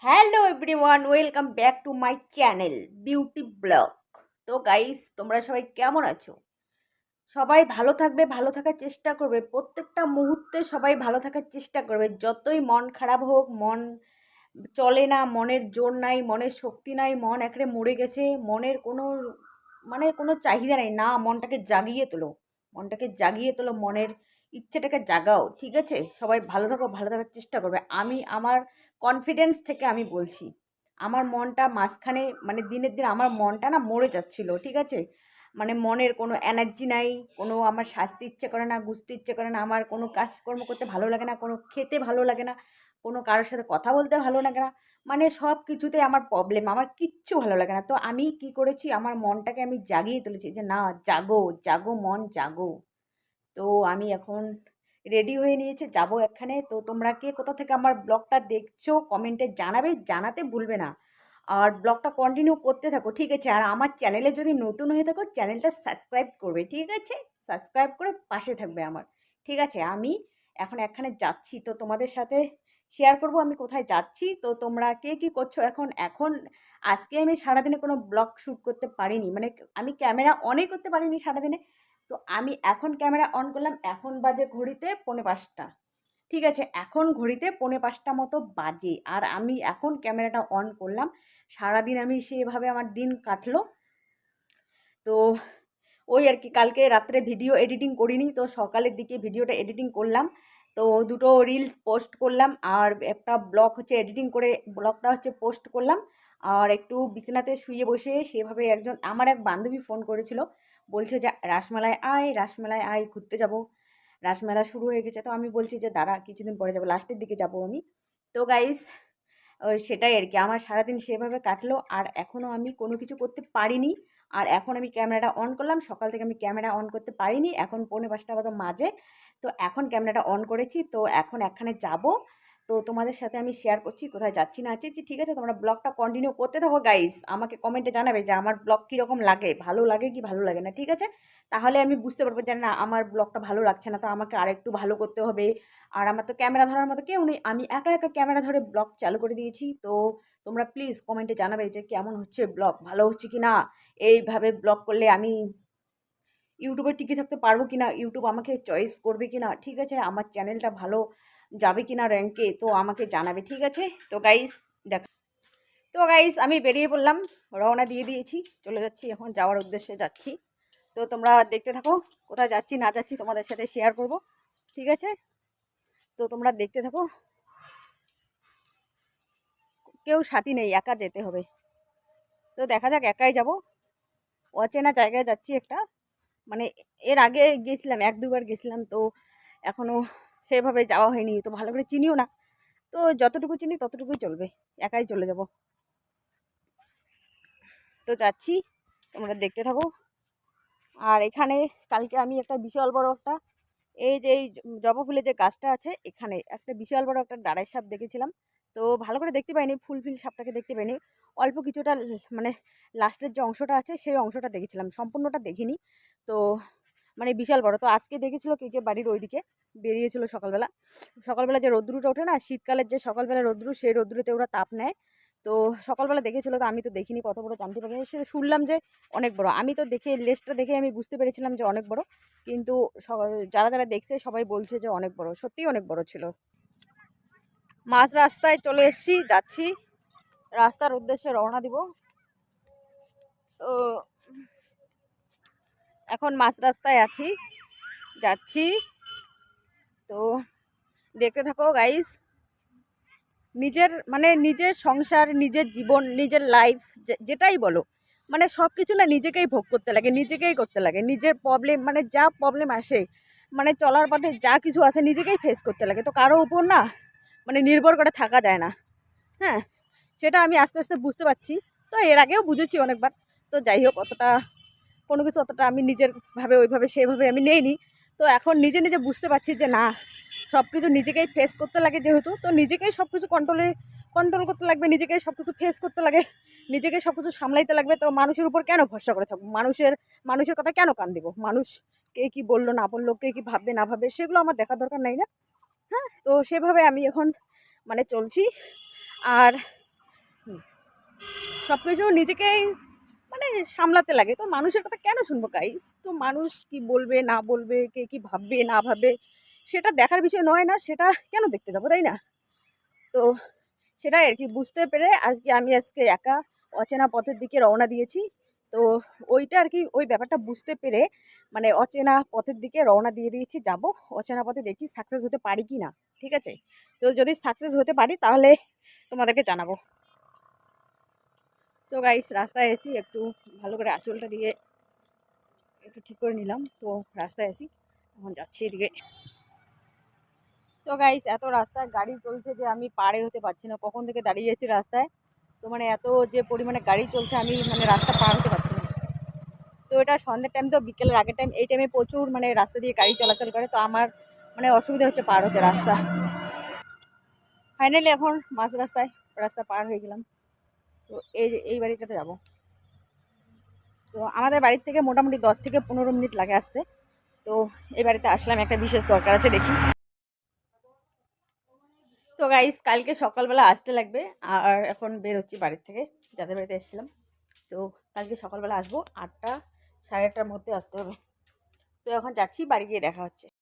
Hello everyone, welcome back to my channel beauty blog. তো guys, তোমরা সবাই কেমন আছো? সবাই ভালো থাকবে, ভালো থাকার চেষ্টা করবে, প্রত্যেকটা মুহূর্তে সবাই ভালো থাকার চেষ্টা করবে। যতই মন খারাপ হোক, মন চলে না, মনের জোর নাই, মনের শক্তি নাই, মন একেবারে মরে গেছে, মনের কোনো কোনো চাহিদা নেই না, মনটাকে জাগিয়ে তোলো, মনটাকে জাগিয়ে তোলো, মনের ইচ্ছেটাকে জাগাও, ঠিক আছে? সবাই ভালো থাকো, ভালো থাকার চেষ্টা করবে। আমি আমার কনফিডেন্স থেকে আমি বলছি, আমার মনটা মাঝখানে দিনের দিন আমার মনটা না মরে যাচ্ছিল, ঠিক আছে? মনের কোনো এনার্জি নাই, কোনো আমার সাজতে ইচ্ছে করে না, গুছতে ইচ্ছে করে না, আমার কোনো কাজকর্ম করতে ভালো লাগে না, কোনো খেতে ভালো লাগে না, কোনো কারোর সাথে কথা বলতে ভালো লাগে না। সব কিছুতেই আমার প্রবলেম, আমার কিচ্ছু ভালো লাগে না। তো আমি কি করেছি, আমার মনটাকে আমি জাগিয়ে তুলেছি যে না, জাগো, জাগো মন জাগো। তো আমি এখন রেডি হয়ে নিয়েছি, যাবো এখানে। তো তোমরা কে কোথা থেকে আমার ব্লগটা দেখছো কমেন্টে জানাবে, জানাতে ভুলবে না। আর ব্লগটা কন্টিনিউ করতে থাকো, ঠিক আছে? আর আমার চ্যানেলে যদি নতুন হয়ে থাকো, চ্যানেলটা সাবস্ক্রাইব করবে, ঠিক আছে? সাবস্ক্রাইব করে পাশে থাকবে আমার, ঠিক আছে? আমি এখন এখানে যাচ্ছি, তো তোমাদের সাথে শেয়ার করব আমি কোথায় যাচ্ছি। তো তোমরা কে কী করছো এখন? এখন আজকে আমি সারাদিনে কোনো ব্লগ শ্যুট করতে পারিনি, আমি ক্যামেরা অনই করতে পারিনি সারাদিনে। তো আমি এখন ক্যামেরা অন করলাম, এখন বাজে ঘড়িতে 4:45, ঠিক আছে? এখন ঘড়িতে 4:45 মতো বাজে, আর আমি এখন ক্যামেরাটা অন করলাম। সারাদিন আমি সেভাবে আমার দিন কাটলো। তো ওই আর কি, কালকে রাত্রে ভিডিও এডিটিং করিনি, তো সকালের দিকে ভিডিওটা এডিটিং করলাম। তো দুটো রিলস পোস্ট করলাম, আর একটা ব্লগ হচ্ছে এডিটিং করে ব্লগটা হচ্ছে পোস্ট করলাম। আর একটু বিছানাতে শুয়ে বসে সেভাবে আমার এক বান্ধবী ফোন করেছিল, বলছে যে রাসমেলায় আয়, রাসমেলায় আয়, ঘুরতে যাব, রাসমেলা শুরু হয়ে গেছে। তো আমি বলছি যে দাঁড়া, কিছুদিন পরে যাবো, লাস্টের দিকে যাব আমি। তো গাইস, সেটাই আর কি, আমার সারাদিন সেভাবে কাটলো, আর এখনও আমি কোনো কিছু করতে পারিনি। আর এখন আমি ক্যামেরাটা অন করলাম, সকাল থেকে আমি ক্যামেরা অন করতে পারিনি, এখন 4:45 মতো মাঝে। তো এখন ক্যামেরাটা অন করেছি, তো এখন এখানে যাব। তো তোমাদের সাথে আমি শেয়ার করছি কোথায় যাচ্ছি না যাচ্ছি, ঠিক আছে? তোমরা ব্লগটা কন্টিনিউ করতে থাকো গাইস, আমাকে কমেন্টে জানাবে যে আমার ব্লগ কীরকম লাগে, ভালো লাগে কি ভালো লাগে না, ঠিক আছে? তাহলে আমি বুঝতে পারবো যে না, আমার ব্লগটা ভালো লাগছে না, তো আমাকে আরেকটু ভালো করতে হবে। আর আমার তো ক্যামেরা ধরার মতো কেউ নেই, আমি একা একা ক্যামেরা ধরে ব্লগ চালু করে দিয়েছি। তো তোমরা প্লিজ কমেন্টে জানাবে যে কেমন হচ্ছে ব্লগ, ভালো হচ্ছে কি না। এইভাবে ব্লগ করলে আমি ইউটিউবে টিকে থাকতে পারবো কি না, ইউটিউব আমাকে চয়েস করবে কি না, ঠিক আছে? আমার চ্যানেলটা ভালো যাবে কি না র্যাঙ্কে, তো আমাকে জানাবে, ঠিক আছে? তো গাইস, তো গাইস, আমি বেরিয়ে পড়লাম, রওনা দিয়ে দিয়েছি, চলে যাচ্ছি, এখন যাওয়ার উদ্দেশ্যে যাচ্ছি। তো তোমরা দেখতে থাকো, কোথায় যাচ্ছি না যাচ্ছি তোমাদের সাথে শেয়ার করব, ঠিক আছে? তো তোমরা দেখতে থাকো। কেউ সাথী নেই, একা যেতে হবে। তো দেখা যাক, একাই যাব, অচেনা জায়গায় যাচ্ছি একটা। মানে এর আগে গেছিলাম, 1-2 বার গেছিলাম, তো এখনও সেভাবে যাওয়া হয়নি, তো ভালো করে চিনিও না। তো যতটুকু চিনি ততটুকুই চলবে, একাই চলে যাব। তো যাচ্ছি, তোমরা দেখতে থাকো। আর এখানে কালকে আমি একটা বিশাল বড় একটা, এই জবা ফুলের যে গাছটা আছে, এখানে একটা বিশাল বড় একটা ডাড়াই সাপ দেখেছিলাম। তো ভালো করে দেখতে পাইনি, ফুল সাপটাকে দেখতে পাইনি, অল্প কিছুটা লাস্টের যে অংশটা আছে সেই অংশটা দেখেছিলাম, সম্পূর্ণটা দেখিনি। তো বিশাল বড়। তো আজকে দেখেছিল কে কে বাড়ির ওইদিকে বেরিয়েছিল সকালবেলা, সকালবেলা যে রোদ্রুটা ওঠে না, শীতকালের যে সকালবেলা রোদ্রু, সেই রোদ্রুতে ওরা তাপ নেয়। তো সকালবেলা দেখেছিল, তো আমি তো দেখিনি কত বড়, জানতে পারিনি, সে শুনলাম যে অনেক বড়। আমি তো দেখে লেজটা দেখে আমি বুঝতে পেরেছিলাম যে অনেক বড়, কিন্তু যারা যারা দেখছে সবাই বলছে যে অনেক বড়, সত্যিই অনেক বড় ছিল। মাঝ রাস্তায় চলে এসেছি, যাচ্ছি, রাস্তার উদ্দেশ্যে রওনা দিব। তো এখন মাঝ রাস্তায় আছি, যাচ্ছি। তো দেখতে থাকো গাইস। নিজের নিজের সংসার, নিজের জীবন, নিজের লাইফ, যেটাই বলো, সব কিছু না নিজেকেই ভোগ করতে লাগে, নিজেকেই করতে লাগে। নিজের প্রবলেম, যা প্রবলেম আসে, চলার পথে যা কিছু আছে নিজেকেই ফেস করতে লাগে। তো কারো উপর না নির্ভর করে থাকা যায় না। হ্যাঁ, সেটা আমি আস্তে আস্তে বুঝতে পারছি। তো এর আগেও বুঝেছি অনেকবার। তো যাই হোক, কোনো কিছু অতটা আমি নিজের ভাবে ওইভাবে সেভাবে আমি নেইনি। তো এখন নিজে নিজে বুঝতে পারছি যে না, সব কিছু নিজেকেই ফেস করতে লাগে, যেহেতু তো নিজেকেই সব কিছু কন্ট্রোল করতে লাগবে, নিজেকেই সব কিছু ফেস করতে লাগে, নিজেকেই সব কিছু সামলাইতে লাগবে। তো মানুষের উপর কেন ভরসা করে থাকবো, মানুষের কথা কেন কান দিব? মানুষ কে কী বললো না বললো, কে কী ভাববে না ভাববে, সেগুলো আমার দেখার দরকার নাই না। হ্যাঁ, তো সেভাবে আমি এখন চলছি। আর সব কিছু নিজেকেই মানে সামলাতে লাগে। তো মানুষের কথা কেন শুনবো গাইস? তো মানুষ কি বলবে না বলবে, কে কি ভাববে না ভাববে, সেটা দেখার বিষয় নয় না, সেটা কেন দেখতে যাবো, তাই না? তো সেটাই আর কি বুঝতে পেরে আজকে আমি একা অচেনা পথের দিকে রওনা দিয়েছি। তো ওইটা আর কি, ওই ব্যাপারটা বুঝতে পেরে মানে অচেনা পথের দিকে রওনা দিয়ে দিয়েছি, যাব অচেনা পথে, দেখি সাকসেস হতে পারি কি না। ঠিক আছে? তো যদি সাকসেস হতে পারি তাহলে তোমাদেরকে জানাবো। তো গাইস রাস্তায় এসি একটু ভালো করে আঁচলটা দিয়ে একটু ঠিক করে নিলাম। তো রাস্তায় এসি, এখন যাচ্ছি এদিকে। তো গাইস এত রাস্তায় গাড়ি চলছে যে আমি পারে হতে পারছি না, কখন থেকে দাঁড়িয়ে আছি রাস্তায়। তো মানে এত যে পরিমাণে গাড়ি চলছে আমি মানে রাস্তা পার হতে পারছি না। তো এটা সন্ধ্যের টাইম, তো বিকেলের আগের টাইম, এই টাইমে প্রচুর মানে রাস্তা দিয়ে গাড়ি চলাচল করে, তো আমার মানে অসুবিধা হচ্ছে পার হতে রাস্তা। ফাইনালি এখন মাঝ রাস্তায় রাস্তা পার হয়ে গেলাম। তো এই বাড়িটাতে যাবো। তো আমাদের বাড়ির থেকে মোটামুটি 10 থেকে 15 মিনিট লাগে আসতে। তো এই বাড়িতে আসলাম, একটা বিশেষ দরকার আছে, দেখি। তো গাইস কালকে সকালবেলা আসতে লাগবে, আর এখন বের হচ্ছি বাড়ির থেকে, যাদের বাড়িতে এসেছিলাম। তো কালকে সকালবেলা আসবো, 8টা 8:30টার মধ্যে আসতে হবে। তো এখন যাচ্ছি, বাড়ি গিয়ে দেখা হচ্ছে।